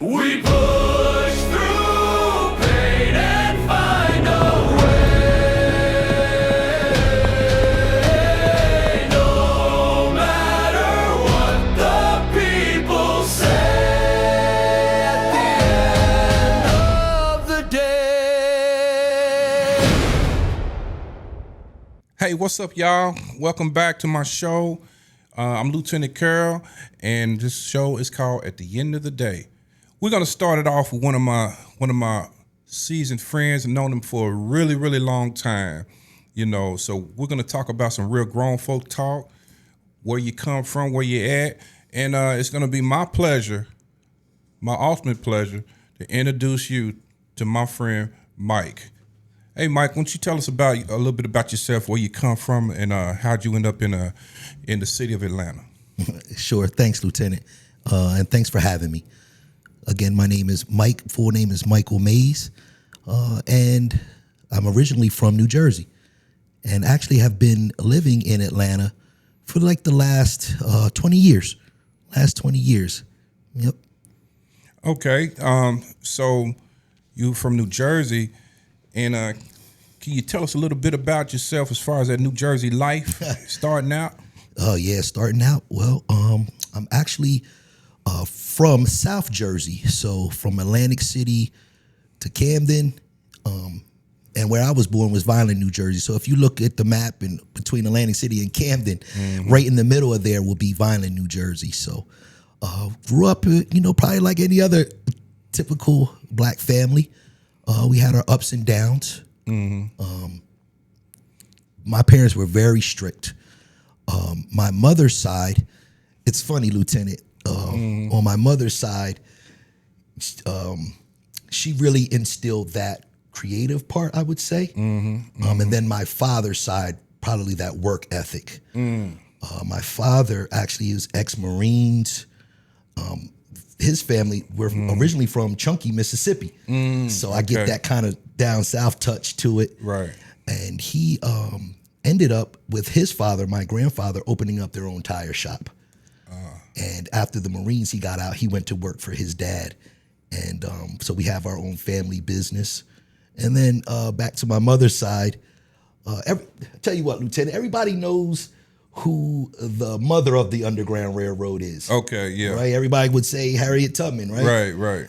We push through pain and find a way. No matter what the people say at the end of the day. Hey, what's up, y'all? Welcome back to my show. I'm Lieutenant Carroll, and this show is called At the End of the Day. We're gonna start it off with one of my seasoned friends and known him for a really, really long time. So we're gonna talk about some real grown folk talk, where you come from, where you at, and it's gonna be my pleasure, my ultimate pleasure, to introduce you to my friend Mike. Hey, Mike, why don't you tell us a little bit about yourself, where you come from, and how'd you end up in the city of Atlanta? Sure. Thanks, Lieutenant. And thanks for having me. Again, my name is Mike. Full name is Michael Mays. And I'm originally from New Jersey and actually have been living in Atlanta for like the last 20 years. Yep. Okay. So you from New Jersey, and can you tell us a little bit about yourself as far as that New Jersey life starting out? Oh, yeah. Starting out. Well, I'm actually from South Jersey. So from Atlantic City to Camden. And where I was born was Vineland, New Jersey. So if you look at the map and between Atlantic City and Camden, right in the middle of there will be Vineland, New Jersey. So grew up, probably like any other typical black family. We had our ups and downs. My parents were very strict. My mother's side, it's funny, Lieutenant. On my mother's side, she really instilled that creative part, I would say. And then my father's side, probably that work ethic. My father actually is ex-Marines. His family were originally from Chunky, Mississippi. So I get that kind of down south touch to it. Right. And he ended up with his father, my grandfather, opening up their own tire shop. And after the Marines, he got out, he went to work for his dad. And so we have our own family business. And then back to my mother's side, tell you what, Lieutenant, everybody knows who the mother of the Underground Railroad is. Okay, yeah. Right? Everybody would say Harriet Tubman, right? Right.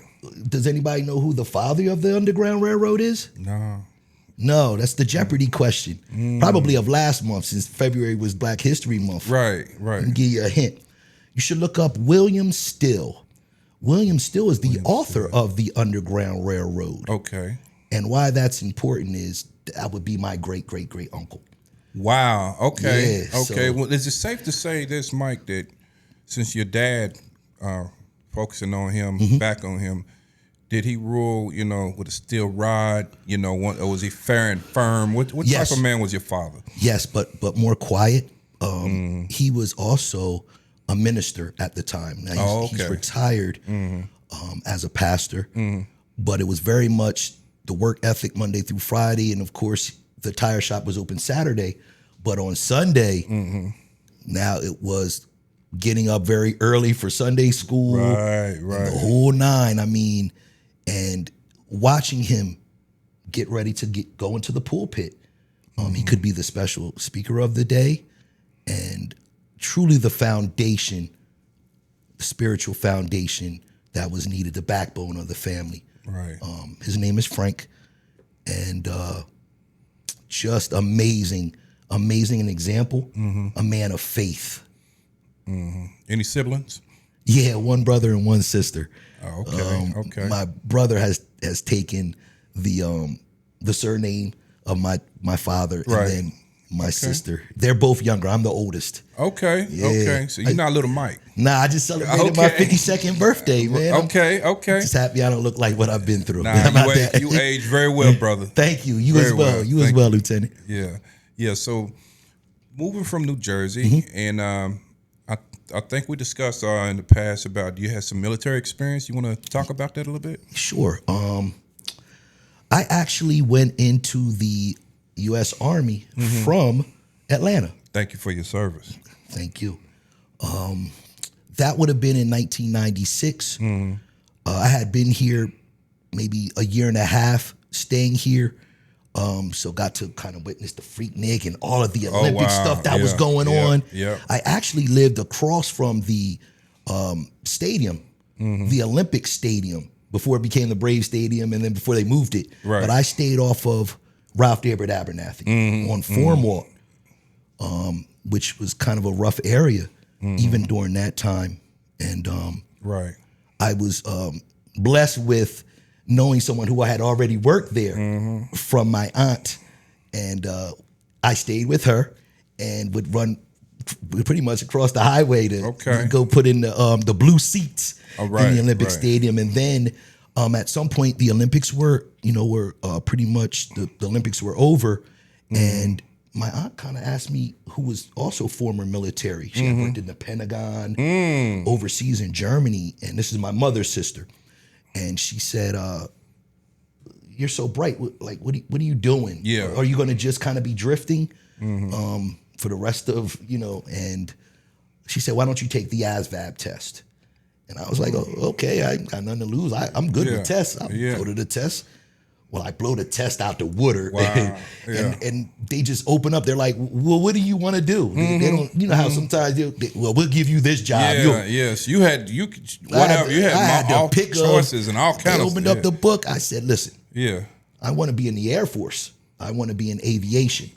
Does anybody know who the father of the Underground Railroad is? No, that's the Jeopardy question. Probably of last month, since February was Black History Month. Right. I can give you a hint. You should look up William Still. William Still is the author of the Underground Railroad. Okay. And why that's important is that would be my great uncle. Wow. Okay. Yeah, okay. so- Well, is it safe to say this, Mike, that since your dad, focusing on him, back on him, did he rule, with a steel rod, or was he fair and firm? What Yes. type of man was your father? Yes, but more quiet. He was also a minister at the time. Now he's retired as a pastor, but it was very much the work ethic Monday through Friday, and of course the tire shop was open Saturday, but on Sunday, now it was getting up very early for Sunday school, Right. the whole nine. I mean, and watching him get ready to go into the pulpit. He could be the special speaker of the day, and truly the foundation, the spiritual foundation that was needed, the backbone of the family. Right. His name is Frank, and just amazing an example, a man of faith. Any siblings? Yeah, one brother and one sister. Oh, okay. Okay. My brother has taken the surname of my father, Right. and then my sister. They're both younger. I'm the oldest. Okay. Yeah. Okay. So you're not little Mike. Nah, I just celebrated my 52nd birthday, man. Okay. I'm just happy I don't look like what I've been through. Nah, you age very well, brother. Thank you. You Very as well. well. You as Thank well, you. Lieutenant. Yeah. So moving from New Jersey, and I think we discussed in the past about you had some military experience. You want to talk about that a little bit? Sure. I actually went into the U.S. Army from Atlanta. Thank you for your service. Thank you. That would have been in 1996. I had been here maybe a year and a half staying here. So got to kind of witness the Freaknik and all of the Olympic stuff that was going on. Yeah. I actually lived across from the stadium, the Olympic Stadium, before it became the Brave Stadium and then before they moved it. Right. But I stayed off of Ralph David Abernathy on Forum Walk, which was kind of a rough area even during that time. And Right. I was blessed with knowing someone who I had already worked there from my aunt. And I stayed with her and would run pretty much across the highway to go put in the blue seats in the Olympic Stadium. And then at some point the Olympics were pretty much the Olympics were over. And my aunt kind of asked me, who was also former military. She had worked in the Pentagon, overseas in Germany. And this is my mother's sister. And she said, "You're so bright. Like, what are you doing? Yeah. Are you going to just kind of be drifting for the rest of, And she said, "Why don't you take the ASVAB test?" And I was like, "Oh, okay. I got nothing to lose. I'm good with tests. I'll go to the test." Well, I blow the test out the water, and they just open up. They're like, "Well, what do you want to do?" They don't, how sometimes we'll give you this job. Yes, you had all choices and all kinds of. They opened up the book. I said, "Listen, yeah, I want to be in the Air Force. I want to be in aviation."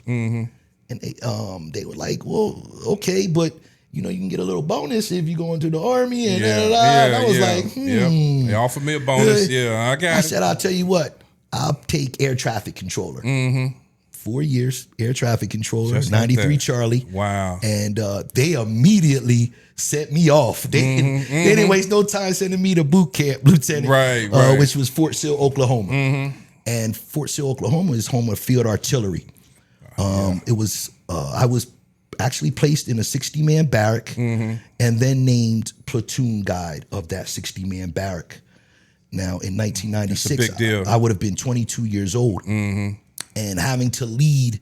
And they were like, "Well, okay, but you can get a little bonus if you go into the Army." And and I was like, They offered me a bonus. I got it. I said, "I'll tell you what. I'll take air traffic controller." 4 years, air traffic controller, Just 93 like that. Charlie. Wow. And they immediately set me off. They didn't waste no time sending me to boot camp, Lieutenant, right. which was Fort Sill, Oklahoma. And Fort Sill, Oklahoma is home of field artillery. It was I was actually placed in a 60-man barrack and then named platoon guide of that 60-man barrack. Now, in 1996, That's a big deal. I would have been 22 years old. And having to lead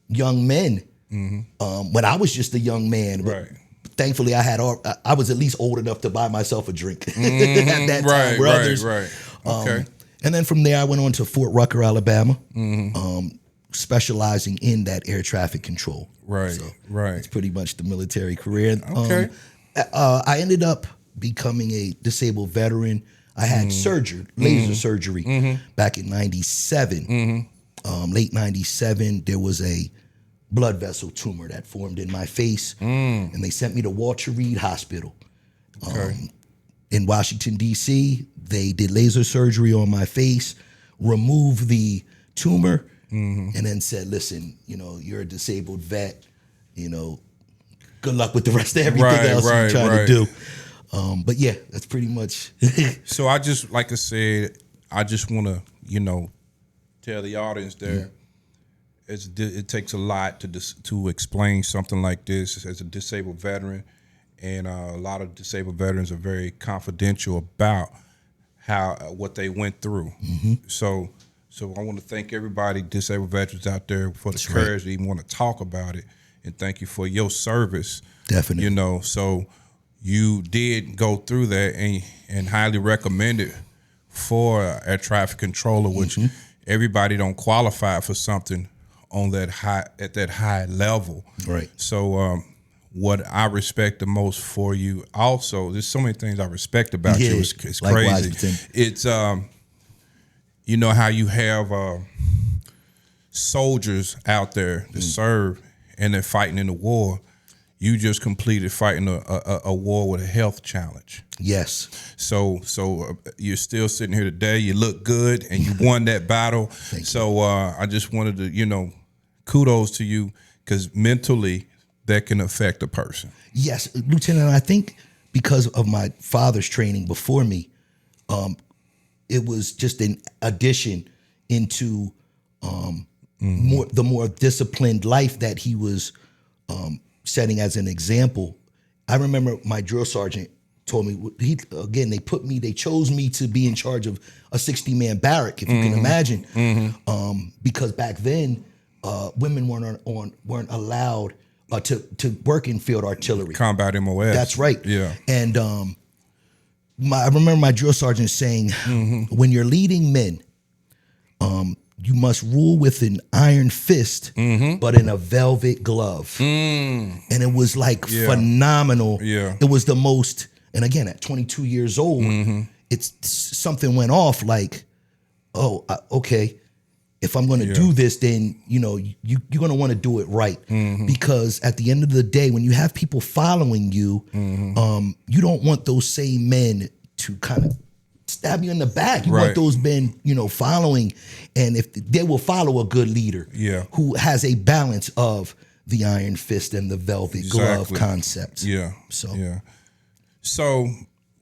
young men when I was just a young man. Right. Thankfully, I was at least old enough to buy myself a drink at that time. Right. Okay. And then from there, I went on to Fort Rucker, Alabama, specializing in that air traffic control. Right. So right. It's pretty much the military career. Okay. I ended up becoming a disabled veteran. I had laser surgery back in 97. Late 97, there was a blood vessel tumor that formed in my face. And they sent me to Walter Reed Hospital. In Washington, D.C., they did laser surgery on my face, removed the tumor, and then said, "Listen, you're a disabled vet. Good luck with the rest of everything else you're trying to do." But yeah, that's pretty much. So I just, like I said, I just want to, tell the audience there, it takes a lot to explain something like this as a disabled veteran, and a lot of disabled veterans are very confidential about what they went through. So I want to thank everybody, disabled veterans out there, for the courage to even want to talk about it, and thank you for your service. Definitely. So you did go through that, and highly recommend it for a air traffic controller, which everybody don't qualify for something on that high level. Right. So what I respect the most for you, also, there's so many things I respect about you. It's likewise, crazy. It's how you have soldiers out there that serve and they're fighting in the war. You just completed fighting a war with a health challenge. Yes. So you're still sitting here today. You look good, and you won that battle. So I just wanted to, kudos to you, because mentally that can affect a person. Yes, Lieutenant. I think because of my father's training before me, it was just an addition into the more disciplined life that he was setting as an example. I remember my drill sergeant told me, they chose me to be in charge of a 60-man barrack, if you can imagine, because back then women weren't allowed to work in field artillery, combat MOS. That's right. Yeah. And I remember my drill sergeant saying, when you're leading men, you must rule with an iron fist, but in a velvet glove. And it was like phenomenal. Yeah. It was the most, and again, at 22 years old, it's something went off like, oh, okay, if I'm going to do this, then, you know, you're going to want to do it right. Because at the end of the day, when you have people following you, you don't want those same men to kind of stab you in the back. You want those men, you know, following, and if they will follow a good leader who has a balance of the iron fist and the velvet glove concepts. So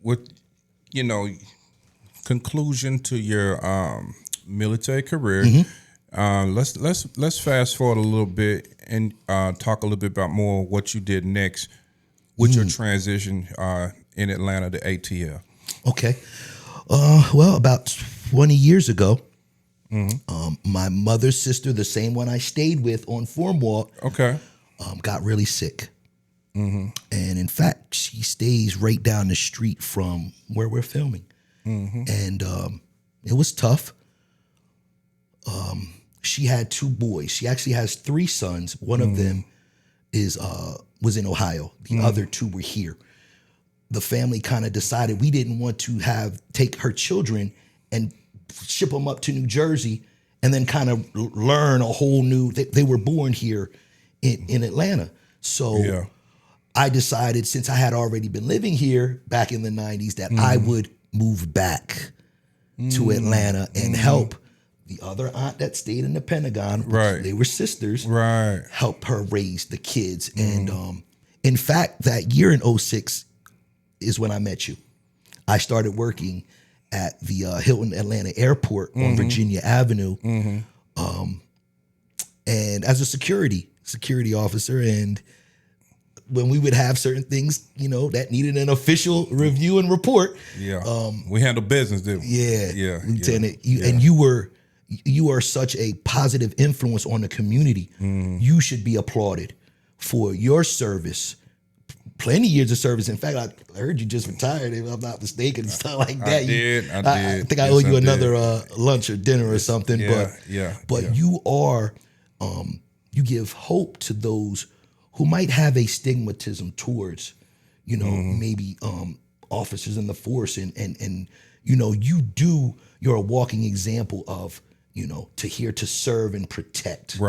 with, you know, conclusion to your military career, let's fast forward a little bit and talk a little bit about more what you did next with your transition in Atlanta to ATL. Okay. Well, about 20 years ago, my mother's sister, the same one I stayed with on Form Walk, got really sick. And in fact, she stays right down the street from where we're filming. And it was tough. She had 2 boys. She actually has 3 sons. One of them was in Ohio. The other 2 were here. The family kind of decided we didn't want to take her children and ship them up to New Jersey and then kind of learn a whole new, they were born here in Atlanta. So I decided, since I had already been living here back in the 90s, that I would move back to Atlanta and help the other aunt that stayed in the Pentagon. They were sisters. Help her raise the kids. And in fact, that year in 2006 is when I met you. I started working at the Hilton Atlanta Airport on Virginia Avenue, and as a security officer. And when we would have certain things, you know, that needed an official review and report, we handle business, didn't we? Lieutenant, and you are such a positive influence on the community. You should be applauded for your service. Plenty years of service. In fact, I heard you just retired, if I'm not mistaken, stuff like that. I did. I think I owe you another lunch or dinner or something. But you are, you give hope to those who might have a stigmatism towards, you know, maybe officers in the force, and you know, you're a walking example of, you know, to serve and protect.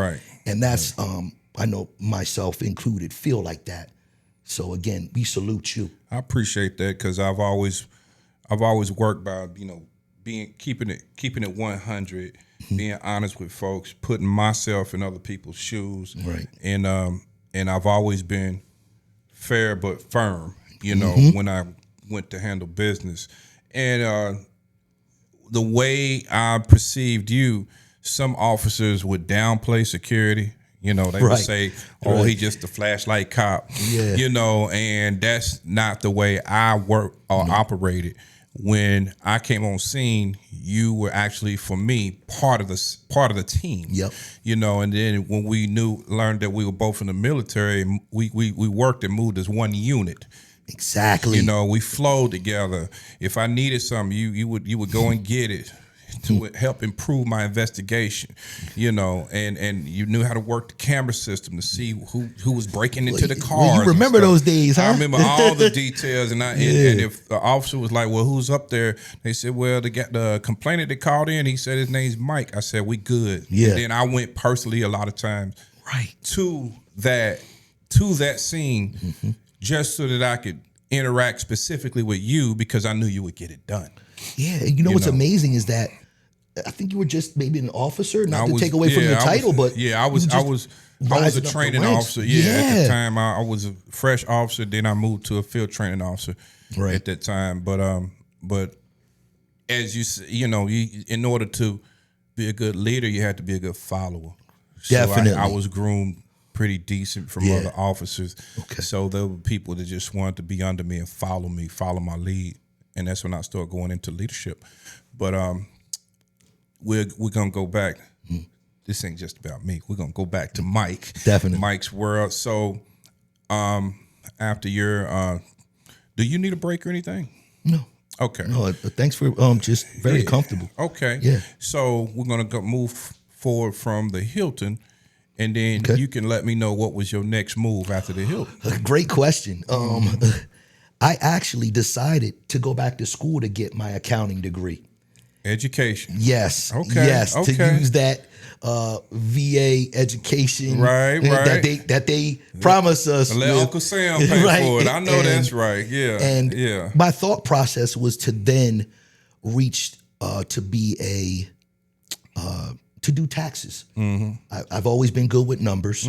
And that's I know myself included feel like that. So again, we salute you. I appreciate that, because I've always worked by, you know, keeping it 100, being honest with folks, putting myself in other people's shoes, and I've always been fair but firm, you know, when I went to handle business. And the way I perceived you, some officers would downplay security. You know, they would say, oh, he just a flashlight cop, you know, and that's not the way I work or operated. When I came on scene, you were actually, for me, part of the team. You know, and then when we learned that we were both in the military, we worked and moved as one unit. Exactly. You know, we flowed together. If I needed something, you would go and get it to help improve my investigation, you know, and you knew how to work the camera system to see who was breaking into the car. Well, you remember those days, huh? I remember all the details, and and if the officer was like, well, who's up there? They said, well, the complainant that called in, he said his name's Mike. I said, we good. And then I went personally a lot of times to that scene just so that I could interact specifically with you, because I knew you would get it done. Yeah, you know what's amazing is that I think you were just maybe an officer, not to take away from your title, but I was a training officer. At the time I was a fresh officer. Then I moved to a field training officer at that time. But as you know, in order to be a good leader, you had to be a good follower. Definitely, so I was groomed pretty decent from other officers. So there were people that just wanted to be under me and follow my lead. And that's when I started going into leadership. But we're gonna go back. This ain't just about me. We're gonna go back to Mike. Definitely, Mike's world. So after your, do you need a break or anything? No. Okay. No, thanks for just very comfortable. Okay. Yeah. So we're gonna move forward from the Hilton, and then Okay. you can let me know what was your next move after the Hilton. Great question. I actually decided to go back to school to get my accounting degree. Education. Yes. Okay, Yes. To okay. use that VA education, Right, right. that they promise us. Let with- Uncle Sam pay right, for it. I know and- that's right. Yeah. And yeah. my thought process was to then reach to be to do taxes. I've always been good with numbers.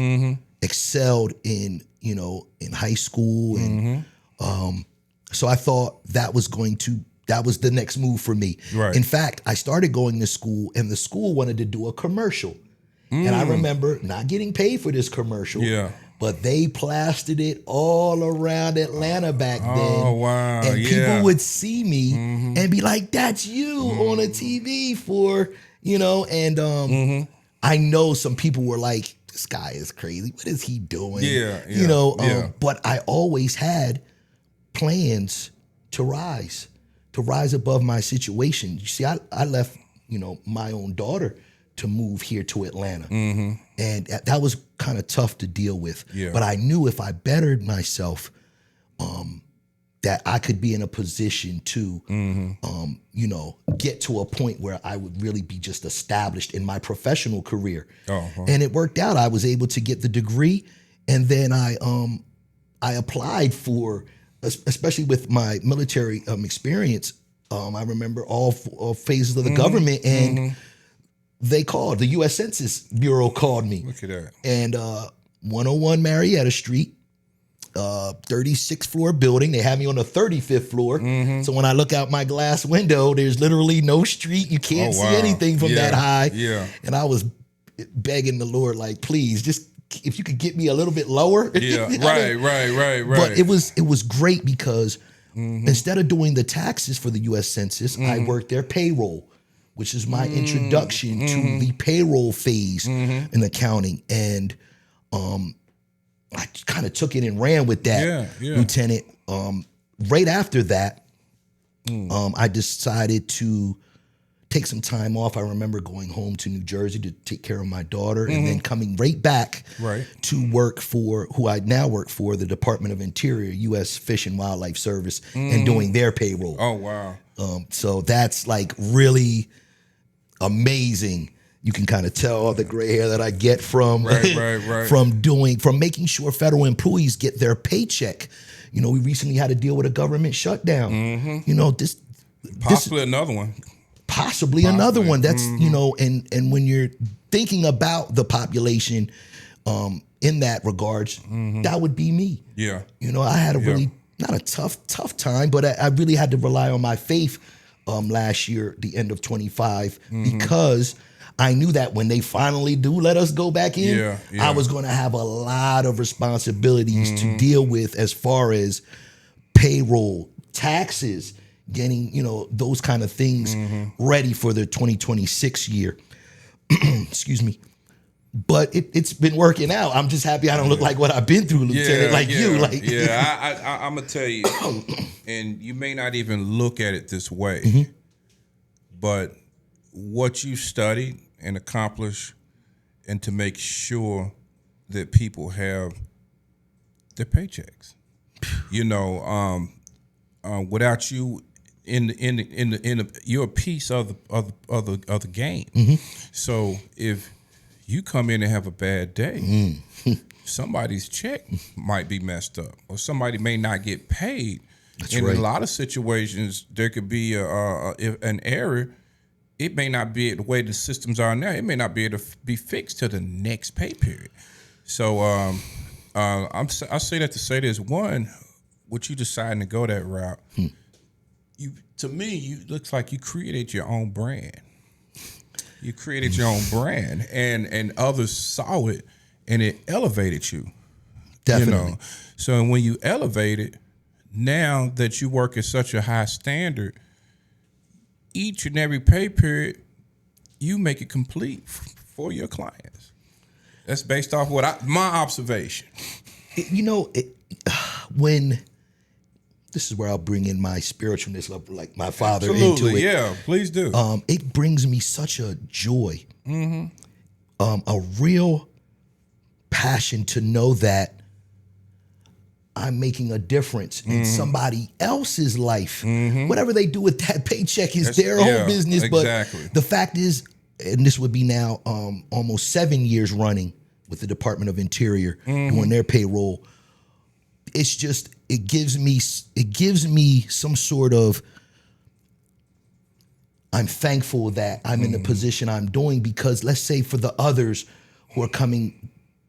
Excelled in in high school, and so I thought that was the next move for me. Right. In fact, I started going to school, and the school wanted to do a commercial, and I remember not getting paid for this commercial. Yeah. But they plastered it all around Atlanta back then. Oh, wow. And Yeah. people would see me and be like, "That's you on a TV for," and I know some people were like, "This guy is crazy. What is he doing?" Yeah, yeah. But I always had plans to rise above my situation. You see, I left, my own daughter to move here to Atlanta. And that was kind of tough to deal with. Yeah. But I knew if I bettered myself, that I could be in a position to, get to a point where I would really be just established in my professional career. And it worked out. I was able to get the degree, and then I applied for, especially with my military experience. I remember all phases of the government, and they called, the U.S. Census Bureau called me. Look at that. And 101 Marietta Street, 36th floor building. They had me on the 35th floor. So when I look out my glass window, there's literally no street. You can't see anything from that high. Yeah. And I was begging the Lord, like, please, just if you could get me a little bit lower. Yeah. Right. But it was great because instead of doing the taxes for the U.S. Census, I worked their payroll, which is my introduction to the payroll phase in accounting. And I kind of took it and ran with that, Lieutenant. Right after that, I decided to take some time off. I remember going home to New Jersey to take care of my daughter, and then coming right back to work for who I now work for, the Department of Interior, U.S. Fish and Wildlife Service, and doing their payroll. Oh, wow. So that's like really amazing. You can kind of tell all the gray hair that I get from from making sure federal employees get their paycheck. We recently had to deal with a government shutdown. Possibly another one. Possibly another one. That's and when you're thinking about the population in that regards, that would be me. Yeah. I had a really not a tough time, but I really had to rely on my faith last year, the end of 25, because I knew that when they finally do let us go back in, I was going to have a lot of responsibilities to deal with as far as payroll, taxes, getting, those kind of things ready for the 2026 year. Excuse me. But it's been working out. I'm just happy I don't look like what I've been through, Lieutenant, you. I'm going to tell you, and you may not even look at it this way, but what you studied and accomplished, and to make sure that people have their paychecks, without you you're a piece of the game. So if you come in and have a bad day, somebody's check might be messed up, or somebody may not get paid. In a lot of situations, there could be an error. It may not be the way the systems are now. It may not be able to be fixed to the next pay period. So I say that to say this: one, with you deciding to go that route, to me, looks like you created your own brand. You created your own brand, and others saw it, and it elevated you. Definitely. So when you elevate it, now that you work at such a high standard, each and every pay period, you make it complete for your clients. That's based off my observation. When this is where I'll bring in my spiritualness of like my father Absolutely, into it. yeah, please do. It brings me such a joy, a real passion to know that I'm making a difference in somebody else's life. Whatever they do with that paycheck is their own business. Exactly. But the fact is, and this would be now almost 7 years running with the Department of Interior doing their payroll. It's just it gives me some sort of, I'm thankful that I'm in the position I'm doing, because let's say for the others who are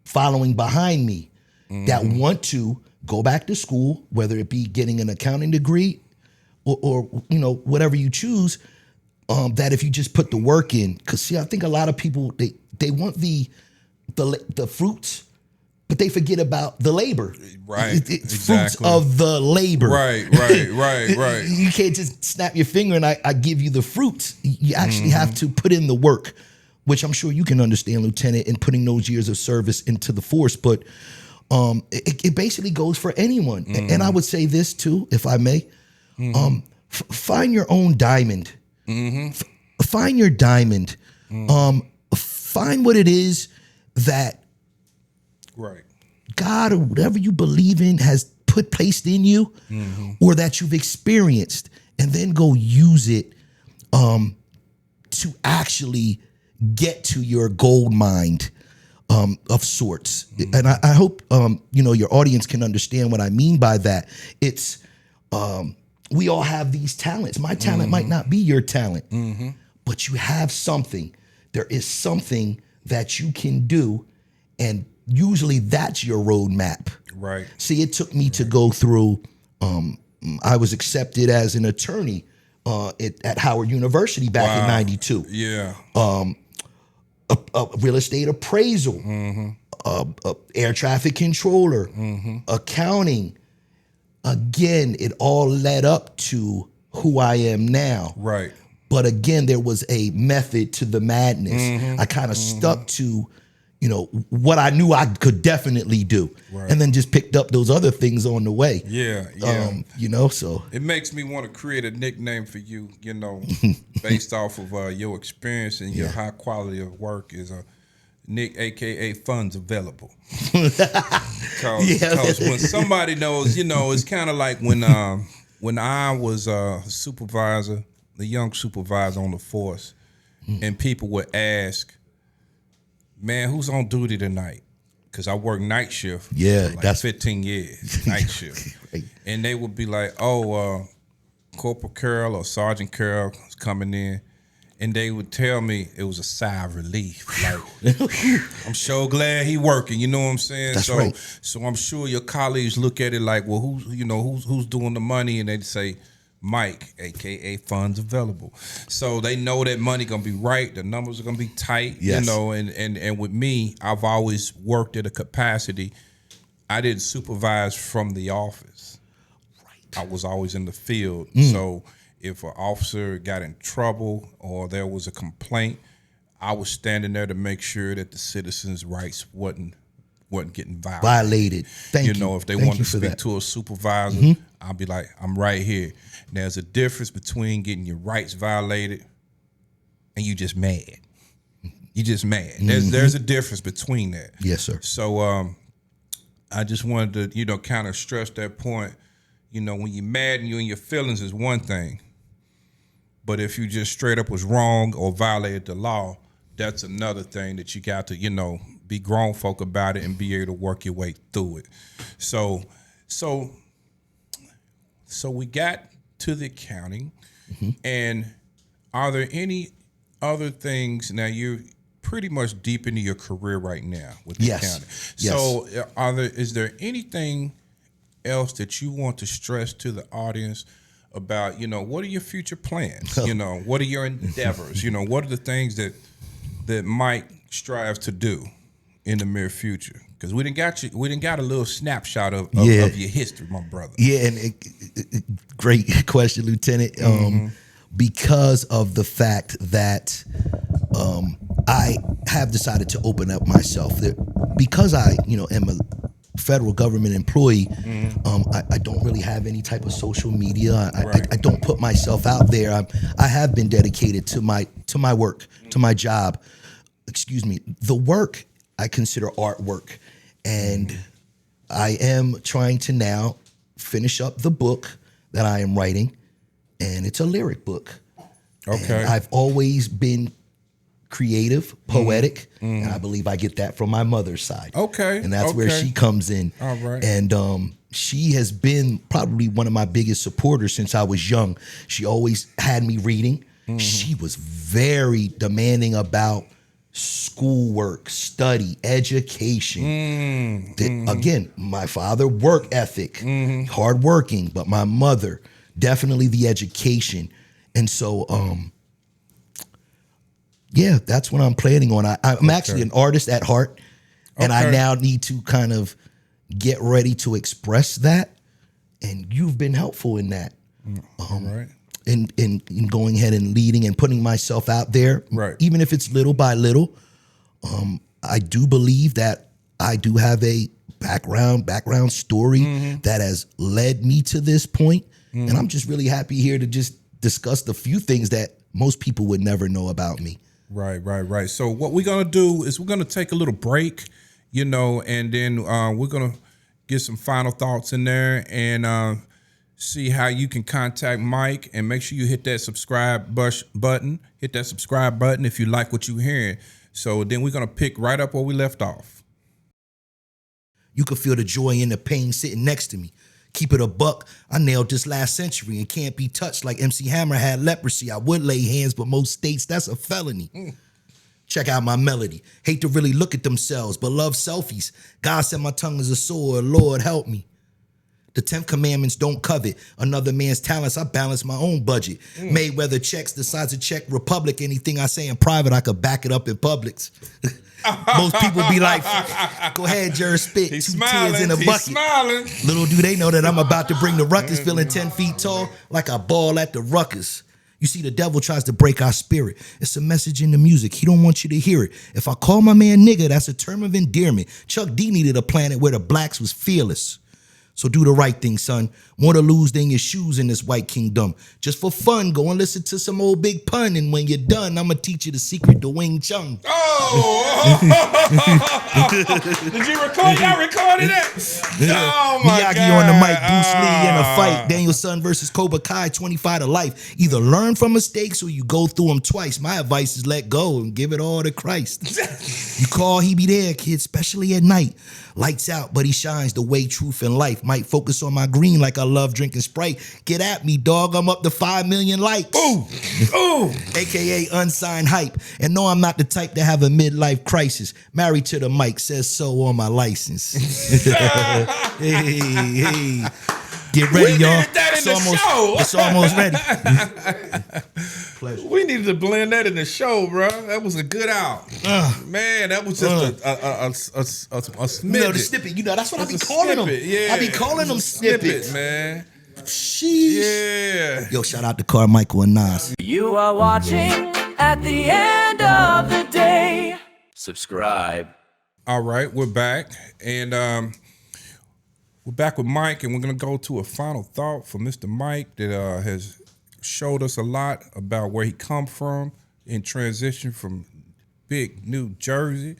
following behind me that want to go back to school, whether it be getting an accounting degree or whatever you choose, that if you just put the work in, because see, I think a lot of people they want the fruits, but they forget about the labor. Right. It's exactly. fruits of the labor. Right. You can't just snap your finger and I give you the fruits. You actually have to put in the work, which I'm sure you can understand, Lieutenant, in putting those years of service into the force. But it basically goes for anyone. And I would say this too, if I may. Find your own diamond. Find your diamond. Find what it is that God or whatever you believe in has placed in you, or that you've experienced, and then go use it to actually get to your gold mine of sorts. And I hope your audience can understand what I mean by that. It's we all have these talents. My talent might not be your talent, but you have something. There is something that you can do, and usually that's your roadmap. Right. See, it took me to go through, I was accepted as an attorney at Howard University back in 92. Yeah. A real estate appraisal, air traffic controller, accounting. Again, it all led up to who I am now. Right. But again, there was a method to the madness. I kind of stuck to, what I knew I could definitely do. Right. And then just picked up those other things on the way. Yeah. So. It makes me want to create a nickname for you, based off of your experience and your high quality of work is Nick, a.k.a. funds available. Because when somebody knows, it's kind of like when I was a supervisor, the young supervisor on the force, and people would ask, man, who's on duty tonight? Because I work night shift for that's 15 years, night shift. Right. And they would be like, Corporal Carroll or Sergeant Carroll is coming in. And they would tell me it was a sigh of relief. Like, I'm so glad he working. You know what I'm saying? That's right. So I'm sure your colleagues look at it like, well, who's doing the money? And they'd say, Mike, aka funds available. So they know that money gonna be right. The numbers are gonna be tight. Yes. And with me, I've always worked at a capacity. I didn't supervise from the office. Right. I was always in the field. So if an officer got in trouble or there was a complaint, I was standing there to make sure that the citizens' rights wasn't getting violated. Thank you. If they wanted to speak to a supervisor, I'll be like, I'm right here. And there's a difference between getting your rights violated and you just mad. You just mad. There's a difference between that. Yes, sir. So I just wanted to, kind of stress that point. When you're mad and you're in your feelings is one thing. But if you just straight up was wrong or violated the law, that's another thing that you got to, be grown folk about it and be able to work your way through it. So we got to the accounting, and are there any other things? Now you're pretty much deep into your career right now with the accounting. So is there anything else that you want to stress to the audience about, what are your future plans? What are your endeavors? What are the things that Mike strives to do in the near future? Because we didn't got a little snapshot of your history, my brother. Yeah, and great question, Lieutenant. Because of the fact that I have decided to open up myself, because I am a federal government employee, I don't really have any type of social media. I don't put myself out there. I have been dedicated to my work, to my job. Excuse me. The work I consider artwork, and I am trying to now finish up the book that I am writing, and it's a lyric book. Okay. And I've always been creative, poetic, and I believe I get that from my mother's side. Okay. And that's where she comes in. All right. And she has been probably one of my biggest supporters since I was young. She always had me reading. She was very demanding about schoolwork, study, education. Again, my father, work ethic, hardworking, but my mother, definitely the education. And so, yeah, that's what I'm planning on. I'm actually an artist at heart, and I now need to kind of get ready to express that. And you've been helpful in that. Right. In going ahead and leading and putting myself out there, right? Even if it's little by little. I do believe that I do have a background story that has led me to this point, and I'm just really happy here to just discuss the few things that most people would never know about me. Right. So what we're gonna do is we're gonna take a little break, and then we're gonna get some final thoughts in there and see how you can contact Mike, and make sure you hit that subscribe button. Hit that subscribe button if you like what you're hearing. So then we're going to pick right up where we left off. You can feel the joy and the pain sitting next to me. Keep it a buck. I nailed this last century and can't be touched like MC Hammer had leprosy. I would lay hands, but most states, that's a felony. Check out my melody. Hate to really look at themselves, but love selfies. God said my tongue is a sword. Lord, help me. The 10 commandments, don't covet another man's talents. I balance my own budget. Mayweather checks the size of Czech Republic. Anything I say in private, I could back it up in Publix. Most people be like, go ahead, Jer, spit. He's 2 smiling. tears in a He's bucket. smiling. Little do they know that I'm about to bring the ruckus, feeling 10 feet tall like a ball at the ruckus. You see, the devil tries to break our spirit. It's a message in the music. He don't want you to hear it. If I call my man nigga, that's a term of endearment. Chuck D needed a planet where the blacks was fearless. So do the right thing, son. More to lose than your shoes in this white kingdom. Just for fun, go and listen to some old Big Pun. And when you're done, I'm going to teach you the secret to Wing Chun. Oh! Did you record? Y'all recorded it? Oh, my God. Miyagi on the mic, Bruce Lee in a fight. Daniel-san versus Cobra Kai, 25 to life. Either learn from mistakes or you go through them twice. My advice is let go and give it all to Christ. You call, he be there, kid, especially at night. Lights out, but he shines the way truth and life. Might focus on my green like I love drinking Sprite. Get at me, dog. I'm up to 5 million likes. Ooh. Ooh. AKA unsigned hype. And no, I'm not the type to have a midlife crisis. Married to the mic, says so on my license. hey. Get ready, We y'all. needed that in the show. It's almost ready. Pleasure. We needed to blend that in the show, bro. That was a good out. Man, that was just a snippet. You know, the snippet. You know, that's what I be calling them. Yeah. I be calling them snippets. Man. Sheesh. Yeah. Yo, shout out to Carmichael and Nas. You are watching at the end of the day. Subscribe. All right, we're back. And we're back with Mike, and we're going to go to a final thought for Mr. Mike that has showed us a lot about where he come from in transition from big New Jersey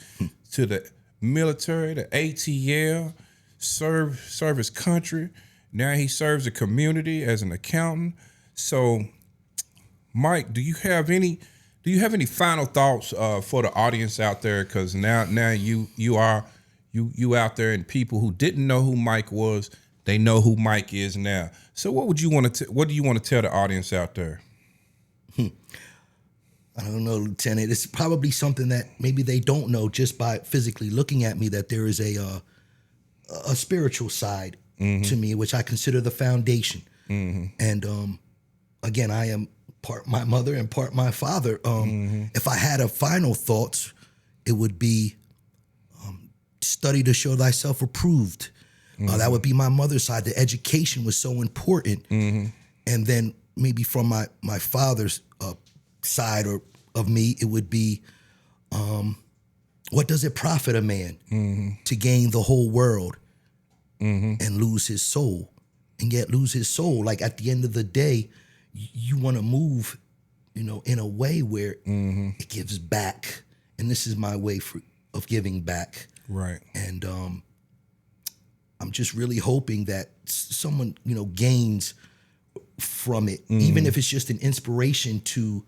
to the military, the ATL, serve his country. Now he serves the community as an accountant. So, Mike, do you have any final thoughts for the audience out there? Because now you out there, and people who didn't know who Mike was, they know who Mike is now. So what do you want to tell the audience out there? I don't know, Lieutenant. It's probably something that maybe they don't know just by physically looking at me, that there is a spiritual side to me, which I consider the foundation. And again, I am part my mother and part my father. If I had a final thought, it would be study to show thyself approved. That would be my mother's side. The education was so important. And then maybe from my father's side of me, it would be, what does it profit a man to gain the whole world and lose his soul, and yet lose his soul. Like at the end of the day, you want to move, in a way where it gives back. And this is my way of giving back. Right. And I'm just really hoping that someone, gains from it, even if it's just an inspiration to,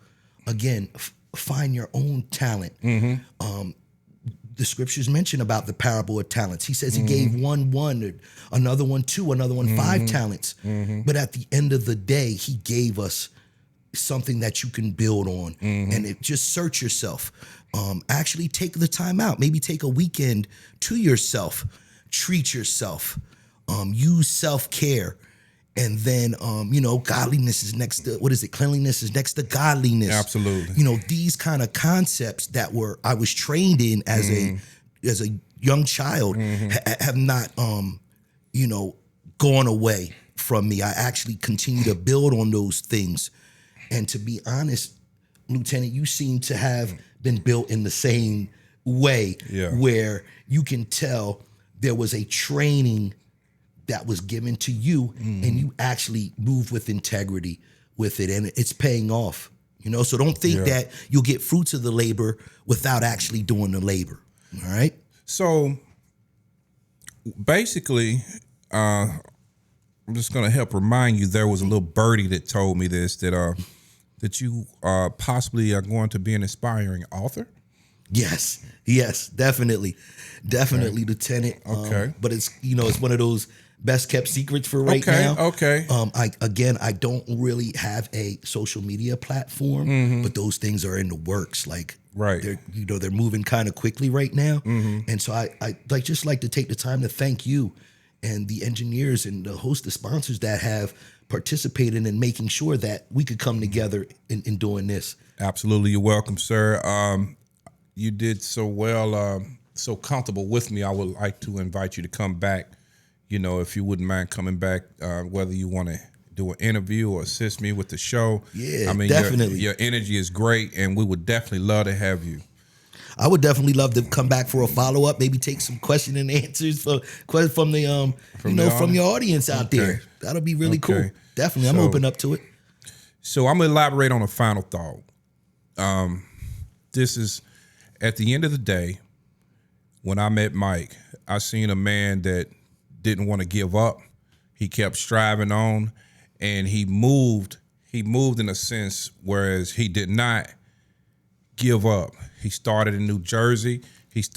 again, find your own talent. The scriptures mention about the parable of talents. He says he gave one, another one 2, another one 5 talents. But at the end of the day, he gave us something that you can build on. And just search yourself. Actually take the time out. Maybe take a weekend to yourself. Treat yourself. Use self-care. And then, godliness is next to, cleanliness is next to godliness. Absolutely. These kind of concepts that I was trained in as a young child have not, gone away from me. I actually continue to build on those things. And to be honest, Lieutenant, you seem to have been built in the same way, where you can tell there was a training that was given to you, and you actually move with integrity with it, and it's paying off. So don't think that you'll get fruits of the labor without actually doing the labor. All right. So basically, I'm just going to help remind you. There was a little birdie that told me this, that you possibly are going to be an aspiring author. Yes, definitely, Lieutenant. Okay. But it's it's one of those best kept secrets for right now. Okay. I don't really have a social media platform, but those things are in the works. Like, right. They're moving kind of quickly right now. And so I just like to take the time to thank you and the engineers and the host of sponsors that have participated in making sure that we could come together in doing this. Absolutely. You're welcome, sir. You did so well, so comfortable with me. I would like to invite you to come back. If you wouldn't mind coming back, whether you want to do an interview or assist me with the show. Yeah, I mean, definitely. Your energy is great, and we would definitely love to have you. I would definitely love to come back for a follow-up, maybe take some question and answers from the from your audience out there. That'll be really cool. Definitely. I'm open up to it. So I'm going to elaborate on a final thought. This is, at the end of the day, when I met Mike, I seen a man that didn't want to give up. He kept striving on, and he moved in a sense, whereas he did not give up. He started in New Jersey. Went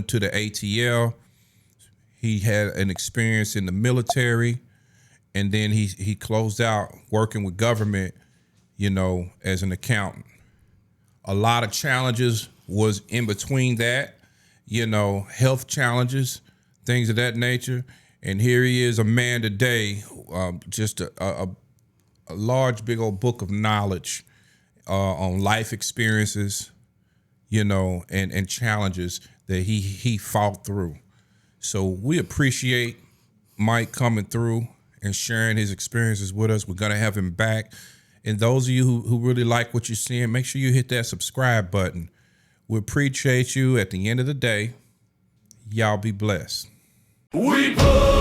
to the ATL. He had an experience in the military, and then he closed out working with government, as an accountant. A lot of challenges was in between that, health challenges, things of that nature. And here he is, a man today, just a large, big old book of knowledge on life experiences, and challenges that he fought through. So we appreciate Mike coming through and sharing his experiences with us. We're going to have him back. And those of you who really like what you're seeing, make sure you hit that subscribe button. We appreciate you. At the end of the day, y'all be blessed. We put